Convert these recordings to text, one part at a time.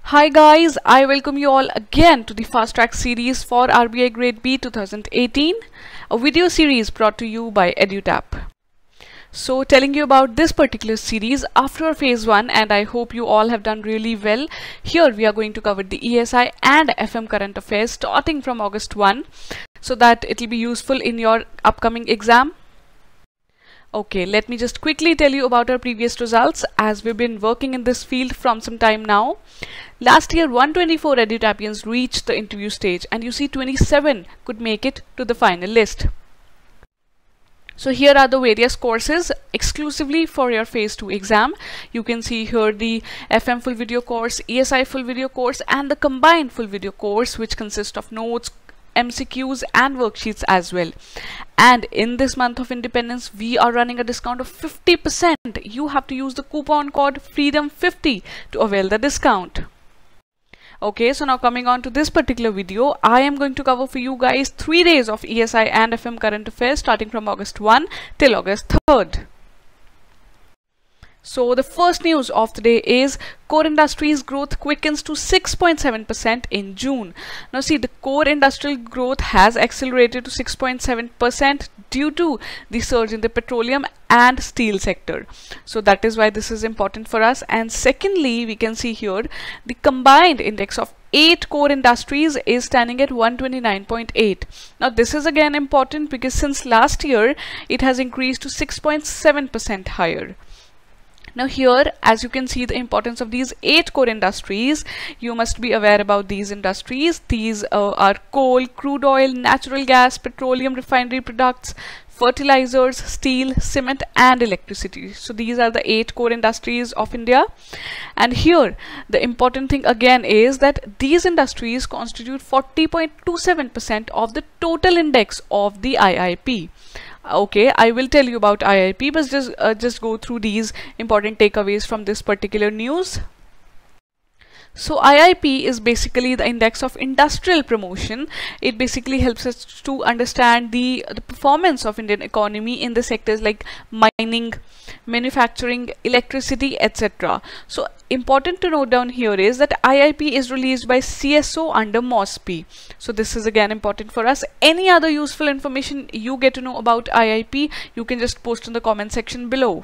Hi guys, I welcome you all again to the Fast Track series for RBI Grade B 2018, a video series brought to you by EduTap. So telling you about this particular series after phase 1, and I hope you all have done really well. Here we are going to cover the ESI and FM current affairs starting from August 1 so that it will be useful in your upcoming exam. Okay, let me just quickly tell you about our previous results as we've been working in this field from some time now. Last year 124 EduTapians reached the interview stage and you see 27 could make it to the final list. So here are the various courses exclusively for your phase 2 exam. You can see here the FM full video course, ESI full video course and the combined full video course which consists of notes, MCQs and worksheets as well. And in this month of independence we are running a discount of 50%. You have to use the coupon code FREEDOM50 to avail the discount. Okay, so now coming on to this particular video, I am going to cover for you guys 3 days of ESI and FM current affairs starting from August 1 till August 3rd. So the first news of the day is core industries growth quickens to 6.7% in June. Now see, the core industrial growth has accelerated to 6.7% due to the surge in the petroleum and steel sector. So that is why this is important for us. And secondly, we can see here the combined index of 8 core industries is standing at 129.8. Now this is again important because since last year it has increased to 6.7% higher. Now here, as you can see the importance of these 8 core industries, you must be aware about these industries. These are coal, crude oil, natural gas, petroleum refinery products, fertilizers, steel, cement and electricity. So these are the 8 core industries of India. And here the important thing again is that these industries constitute 40.27% of the total index of the IIP. Okay, I will tell you about IIP, but just go through these important takeaways from this particular news. So IIP is basically the index of industrial promotion. It basically helps us to understand the performance of Indian economy in the sectors like mining, manufacturing, electricity, etc. So important to note down here is that IIP is released by CSO under MOSPI. So this is again important for us. Any other useful information you get to know about IIP, you can just post in the comment section below.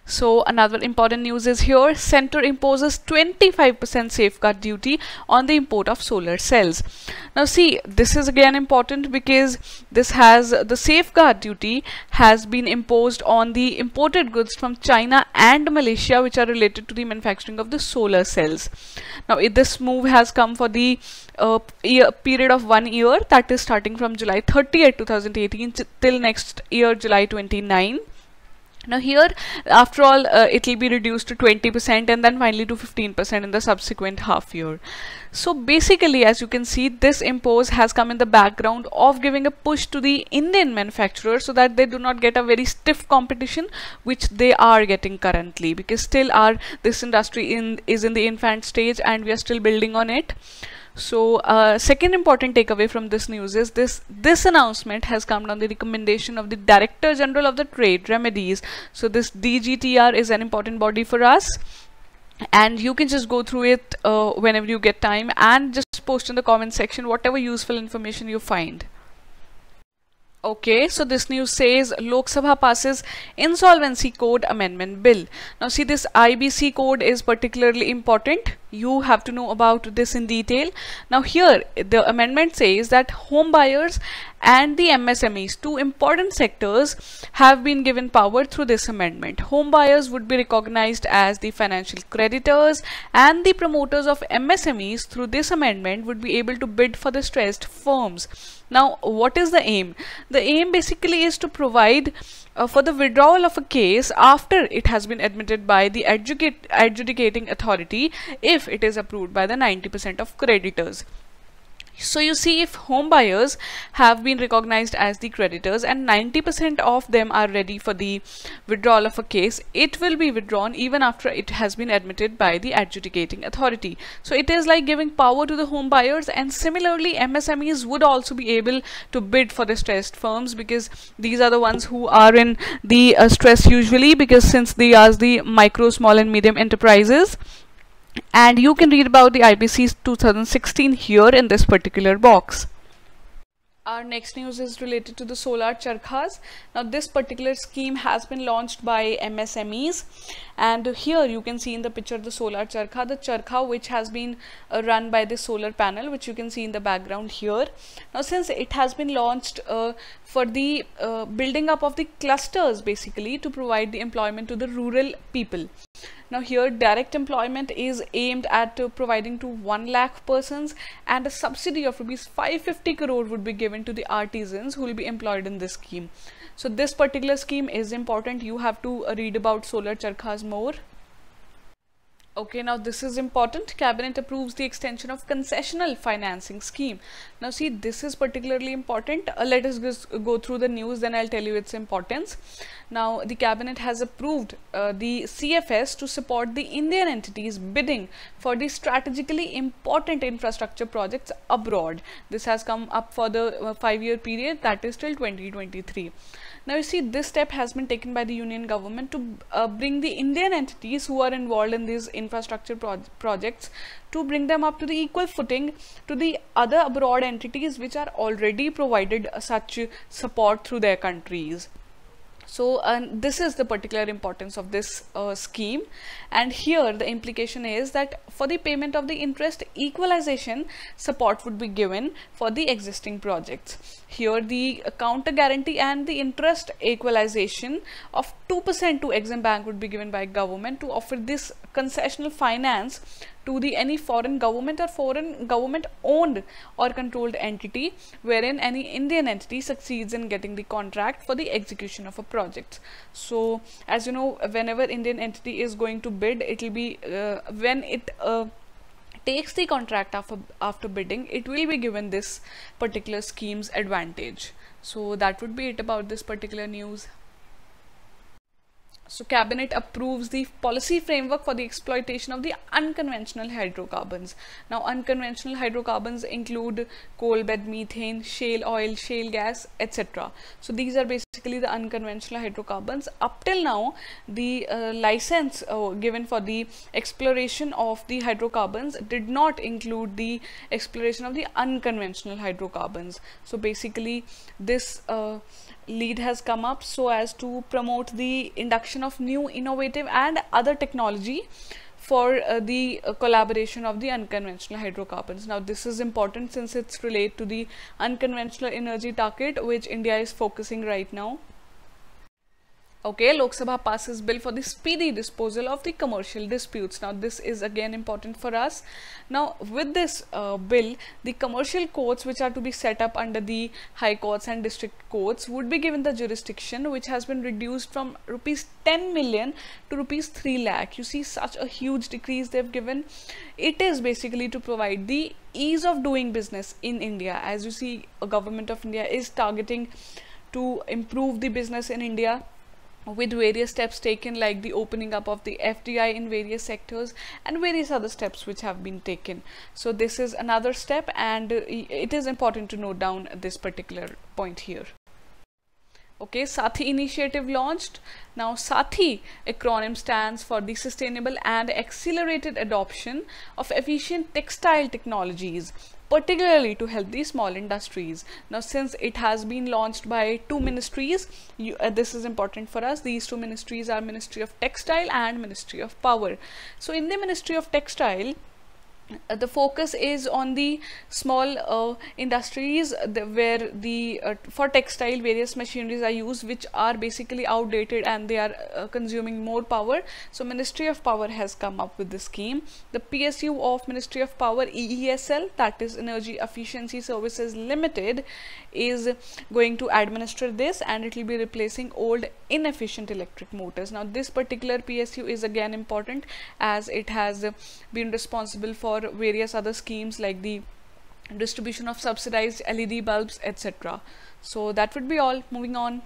So another important news is here, Centre imposes 25% safeguard duty on the import of solar cells. Now see, this is again important because this has the safeguard duty has been imposed on the imported goods from China and Malaysia which are related to the manufacturing of the solar cells. Now this move has come for the period of 1 year, that is starting from July 30th 2018 till next year July 29. Now here, after all, it will be reduced to 20% and then finally to 15% in the subsequent half year. So basically, as you can see, this impose has come in the background of giving a push to the Indian manufacturers so that they do not get a very stiff competition which they are getting currently, because still this industry is in the infant stage and we are still building on it. So second important takeaway from this news is this announcement has come on the recommendation of the Director General of the Trade Remedies. So this DGTR is an important body for us and you can just go through it whenever you get time and just post in the comment section whatever useful information you find. Okay, so this news says Lok Sabha passes Insolvency Code Amendment Bill. Now see, this IBC code is particularly important. You have to know about this in detail. Now here the amendment says that home buyers and the MSMEs, 2 important sectors, have been given power through this amendment. Home buyers would be recognized as the financial creditors and the promoters of MSMEs through this amendment would be able to bid for the stressed firms. Now what is the aim? The aim basically is to provide for the withdrawal of a case after it has been admitted by the adjudicating authority if it is approved by the 90% of creditors. So you see, if home buyers have been recognized as the creditors and 90% of them are ready for the withdrawal of a case, it will be withdrawn even after it has been admitted by the adjudicating authority. So it is like giving power to the home buyers, and similarly MSMEs would also be able to bid for the stressed firms, because these are the ones who are in the stress usually, because since they are the micro, small and medium enterprises. and you can read about the IBC 2016 here in this particular box. Our next news is related to the solar charkhas. Now this particular scheme has been launched by MSMEs, and here you can see in the picture the solar charkha, the charkha which has been run by the solar panel, which you can see in the background here. Now since it has been launched for the building up of the clusters, basically to provide the employment to the rural people. Now here direct employment is aimed at providing to 1 lakh persons, and a subsidy of rupees 550 crore would be given to the artisans who will be employed in this scheme. So this particular scheme is important. You have to read about solar charkhas more. Okay, now this is important. Cabinet approves the extension of Concessional Financing Scheme. Now see, this is particularly important. Let us just go through the news, then I'll tell you its importance. Now the Cabinet has approved the CFS to support the Indian entities bidding for the strategically important infrastructure projects abroad. This has come up for the 5-year period, that is till 2023. Now you see, this step has been taken by the Union government to bring the Indian entities who are involved in these infrastructure projects, to bring them up to the equal footing to the other abroad entities which are already provided such support through their countries. So this is the particular importance of this scheme, and here the implication is that for the payment of the interest equalization, support would be given for the existing projects. Here the counter guarantee and the interest equalization of 2% to Exim Bank would be given by government to offer this concessional finance to the any foreign government or foreign government owned or controlled entity wherein any Indian entity succeeds in getting the contract for the execution of a project. So as you know, whenever Indian entity is going to bid, it will be when it takes the contract after bidding, it will be given this particular scheme's advantage. So that would be it about this particular news. So Cabinet approves the policy framework for the exploitation of the unconventional hydrocarbons. Now unconventional hydrocarbons include coal bed methane, shale oil, shale gas, etc. So these are basically the unconventional hydrocarbons. Up till now, the license given for the exploration of the hydrocarbons did not include the exploration of the unconventional hydrocarbons. So basically this lead has come up so as to promote the induction of new innovative and other technology for the collaboration of the unconventional hydrocarbons. Now this is important since it's related to the unconventional energy target which India is focusing right now. Okay, Lok Sabha passes bill for the speedy disposal of the commercial disputes. Now this is again important for us. Now with this bill, the commercial courts which are to be set up under the high courts and district courts would be given the jurisdiction which has been reduced from rupees 10 million to rupees 3 lakh. You see, such a huge decrease they've given. It is basically to provide the ease of doing business in India. As you see, a government of India is targeting to improve the business in India, with various steps taken like the opening up of the FDI in various sectors and various other steps which have been taken. So this is another step, and it is important to note down this particular point here. Okay, SATI Initiative launched. Now SATI acronym stands for the Sustainable and Accelerated Adoption of Efficient Textile Technologies, particularly to help the small industries. Now since it has been launched by 2 ministries, this is important for us. These 2 ministries are Ministry of Textile and Ministry of Power. So in the Ministry of Textile, the focus is on the small industries where the for textile various machineries are used which are basically outdated and they are consuming more power. So Ministry of Power has come up with this scheme. The PSU of Ministry of Power, EESL, that is Energy Efficiency Services Limited, is going to administer this, and it will be replacing old inefficient electric motors. Now this particular PSU is again important as it has been responsible for various other schemes like the distribution of subsidized LED bulbs, etc. So that would be all. Moving on.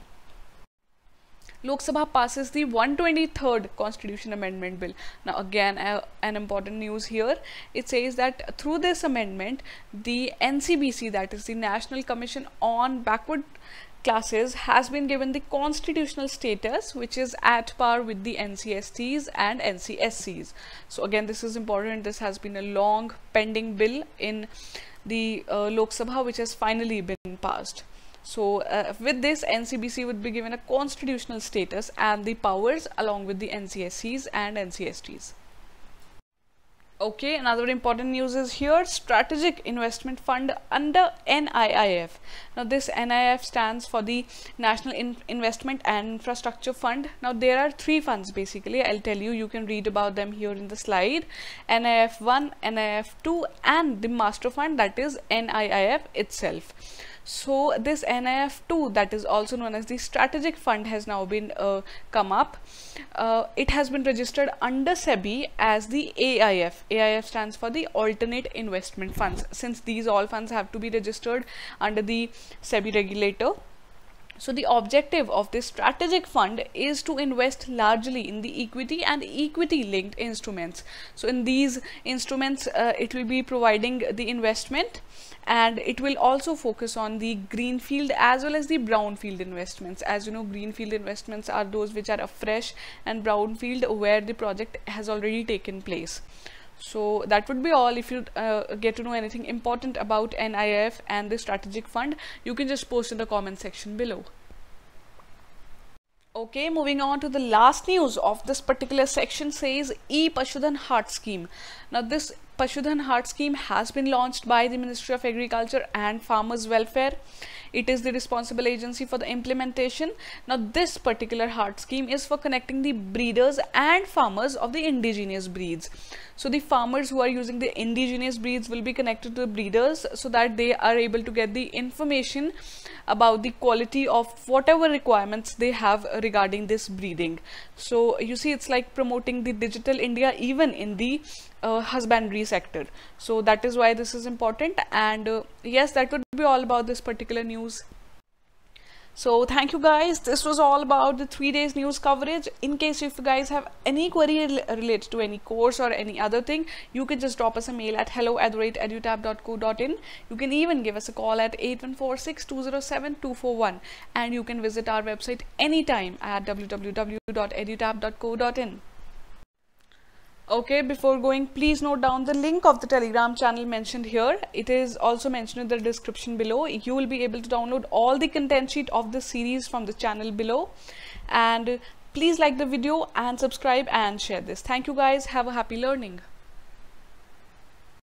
Lok Sabha passes the 123rd Constitution Amendment Bill. Now again an important news here. It says that through this amendment, the NCBC, that is the National Commission on Backward classes has been given the constitutional status, which is at par with the NCSTs and NCSCs. So again, this is important. This has been a long pending bill in the Lok Sabha, which has finally been passed. So with this, NCBC would be given a constitutional status and the powers along with the NCSCs and NCSTs. Okay, another important news is here, Strategic Investment Fund under NIIF. Now this NIIF stands for the National Investment and Infrastructure Fund. Now there are three funds basically. I'll tell you, you can read about them here in the slide. NIIF 1, NIIF 2 and the master fund, that is NIIF itself. So this NIIF 2, that is also known as the Strategic Fund, has now been come up. It has been registered under SEBI as the AIF. AIF stands for the Alternate Investment Funds, since these all funds have to be registered under the SEBI regulator. So the objective of this strategic fund is to invest largely in the equity and equity linked instruments. So in these instruments, it will be providing the investment, and it will also focus on the greenfield as well as the brownfield investments. As you know, greenfield investments are those which are afresh, and brownfield where the project has already taken place. So that would be all. If you get to know anything important about NIIF and the strategic fund, you can just post in the comment section below. Okay, moving on to the last news of this particular section, says E-Pashudhan Hart Scheme. Now this Pashudhan Hart Scheme has been launched by the Ministry of Agriculture and Farmers Welfare. It is the responsible agency for the implementation. Now this particular Hart Scheme is for connecting the breeders and farmers of the indigenous breeds. So the farmers who are using the indigenous breeds will be connected to the breeders, so that they are able to get the information about the quality of whatever requirements they have regarding this breeding. So you see, it's like promoting the digital India even in the husbandry sector. So that is why this is important. And yes, that would be all about this particular news. So thank you guys. This was all about the 3 days news coverage. In case if you guys have any query related to any course or any other thing, you can just drop us a mail at hello@edutap.co.in. You can even give us a call at 8146-207-241, and you can visit our website anytime at www.edutap.co.in. Okay, before going, please note down the link of the Telegram channel mentioned here. It is also mentioned in the description below. You will be able to download all the content sheet of this series from the channel below. And please like the video and subscribe and share this. Thank you guys. Have a happy learning.